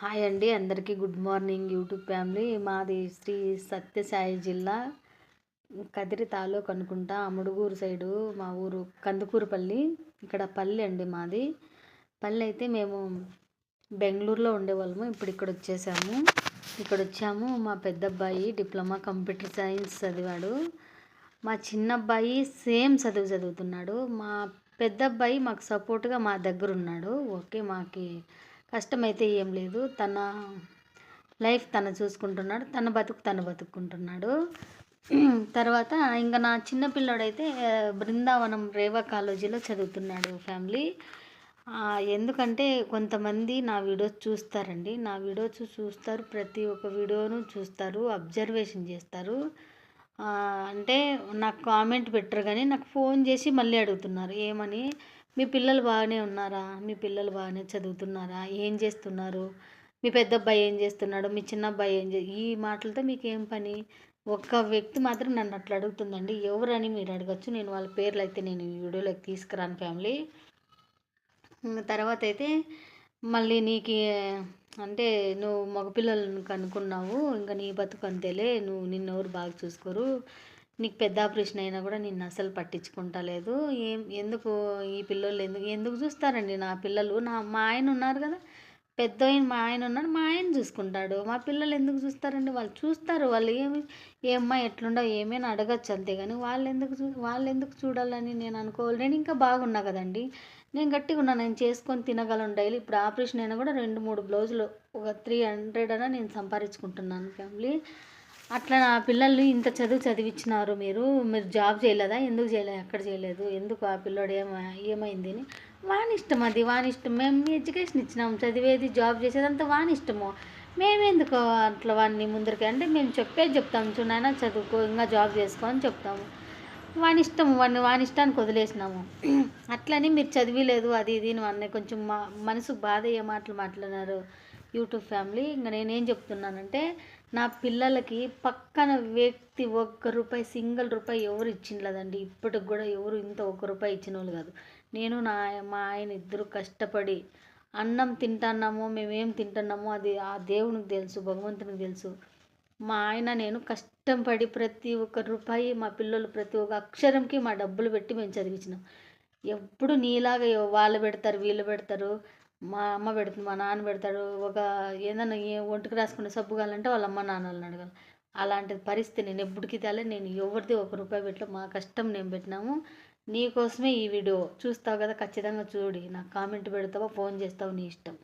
Hi అండి, అందరికీ good morning YouTube family. మాది శ్రీ సత్యసాయి జిల్లా కదిరి తాలూకు అనుకుంటా, అముడుగూరు సైడు మా ఊరు కందుకూరుపల్లి. ఇక్కడ పల్లి అండి మాది. పల్లి అయితే మేము బెంగళూరులో ఉండేవాళ్ళము, ఇప్పుడు ఇక్కడ వచ్చాము. మా పెద్ద అబ్బాయి డిప్లొమా కంప్యూటర్ సైన్స్ చదివాడు. మా చిన్న అబ్బాయి సేమ్ చదువుతున్నాడు. మా పెద్ద అబ్బాయి మాకు సపోర్ట్గా మా దగ్గర ఉన్నాడు. ఓకే, మాకు కష్టమైతే ఏం లేదు. తన లైఫ్ తను చూసుకుంటున్నాడు, తన బతుకు తను బతుక్కుంటున్నాడు. తర్వాత ఇంకా నా చిన్న పిల్లోడైతే బృందావనం రేవా కాలేజీలో చదువుతున్నాడు ఫ్యామిలీ. ఎందుకంటే కొంతమంది నా వీడియోస్ చూస్తారండి, నా వీడియోస్ చూస్తారు, ప్రతి ఒక్క వీడియోను చూస్తారు, అబ్జర్వేషన్ చేస్తారు. అంటే నాకు కామెంట్ పెట్టరు కానీ నాకు ఫోన్ చేసి మళ్ళీ అడుగుతున్నారు, ఏమని, మీ పిల్లలు బాగానే ఉన్నారా, మీ పిల్లలు బాగానే చదువుతున్నారా, ఏం చేస్తున్నారు, మీ పెద్ద అబ్బాయి ఏం చేస్తున్నాడు, మీ చిన్న అబ్బాయి ఈ మాటలతో మీకు ఏం పని. ఒక్క వ్యక్తి మాత్రం నన్ను అట్లా అడుగుతుందండి. ఎవరని మీరు అడగచ్చు, నేను వాళ్ళ పేర్లు అయితే నేను ఈ వీడియోలోకి తీసుకురాను ఫ్యామిలీ. తర్వాత అయితే మళ్ళీ నీకు అంటే నువ్వు మగపిల్లలను కనుక్కున్నావు, ఇంకా నీ బతుకు అంతేలే, నిన్నెవరు బాగా చూసుకోరు, నీకు పెద్ద ఆపరేషన్ అయినా కూడా నిన్ను అసలు పట్టించుకుంటా లేదు. ఎందుకు ఈ పిల్లలు ఎందుకు చూస్తారండి నా పిల్లలు. మా ఆయన ఉన్నారు కదా, పెద్ద మా ఆయన ఉన్నాడు, మా ఆయన చూసుకుంటాడు. మా పిల్లలు ఎందుకు చూస్తారండి, వాళ్ళు చూస్తారు. వాళ్ళు ఏమ్మా ఎట్లుండవు ఏమైనా అడగచ్చు, అంతేగాని వాళ్ళు ఎందుకు చూడాలని నేను అనుకోవాలి. నేను ఇంకా బాగున్నా కదండి, నేను గట్టిగా ఉన్నా, నేను చేసుకొని తినగలను డైలీ. ఇప్పుడు ఆపరేషన్ అయినా కూడా 2-3 బ్లౌజులు ఒక 300 అయినా నేను సంపాదించుకుంటున్నాను ఫ్యామిలీ. అట్లా నా పిల్లల్ని ఇంత చదివించినారు మీరు జాబ్ చేయలేదా, ఎందుకు చేయలేదు, ఎక్కడ చేయలేదు, ఎందుకు ఆ పిల్లోడు ఏమైంది అని. వాని ఇష్టం, అది వాని ఇష్టం. మేము ఎడ్యుకేషన్ ఇచ్చినాము, చదివేది జాబ్ చేసేది అంతా వాని ఇష్టము. మేమెందుకు అట్లా వాడిని ముందరికి అంటే మేము చెప్తాము, చూడైనా చదువుకో, ఇంకా జాబ్ చేసుకో అని చెప్తాము. వాని ఇష్టము, వాని ఇష్టానికి వదిలేసినాము. అట్లని మీరు చదివిలేదు అది ఇది అని కొంచెం మనసుకు బాధ ఏ మాటలు మాట్లాడినారు యూట్యూబ్ ఫ్యామిలీ. ఇంకా నేనేం చెప్తున్నానంటే, నా పిల్లలకి పక్కన వ్యక్తి ₹1 సింగిల్ రూపాయి ఎవరు ఇచ్చిండలేదండి. ఇప్పటికి కూడా ఎవరు ఇంత ₹1 ఇచ్చిన వాళ్ళు కాదు. నేను మా ఆయన ఇద్దరు కష్టపడి అన్నం తింటున్నామో, మేమేం తింటున్నామో అది ఆ దేవునికి తెలుసు, భగవంతునికి తెలుసు. మా ఆయన నేను కష్టపడి ప్రతి ఒక్క రూపాయి, మా పిల్లలు ప్రతి ఒక్క అక్షరంకి మా డబ్బులు పెట్టి మేము చదివించినాం. ఎప్పుడు నీలాగా వాళ్ళు పెడతారు వీళ్ళు పెడతారు, మా అమ్మ పెడుతుంది, మా నాన్న పెడతాడు. ఒక ఏదన్నా ఒంటికి రాసుకునే సబ్బు కావాలంటే వాళ్ళ అమ్మ నాన్నలను అడగాలి. అలాంటి పరిస్థితి నేను ఎప్పటికీ తేలే. నేను ఎవరిది ₹1 పెట్టలే, మా కష్టం నేను పెట్టినాము. నీకోసమే ఈ వీడియో చూస్తావు కదా, ఖచ్చితంగా చూడి, నాకు కామెంట్ పెడతావా, ఫోన్ చేస్తావు, నీ ఇష్టం.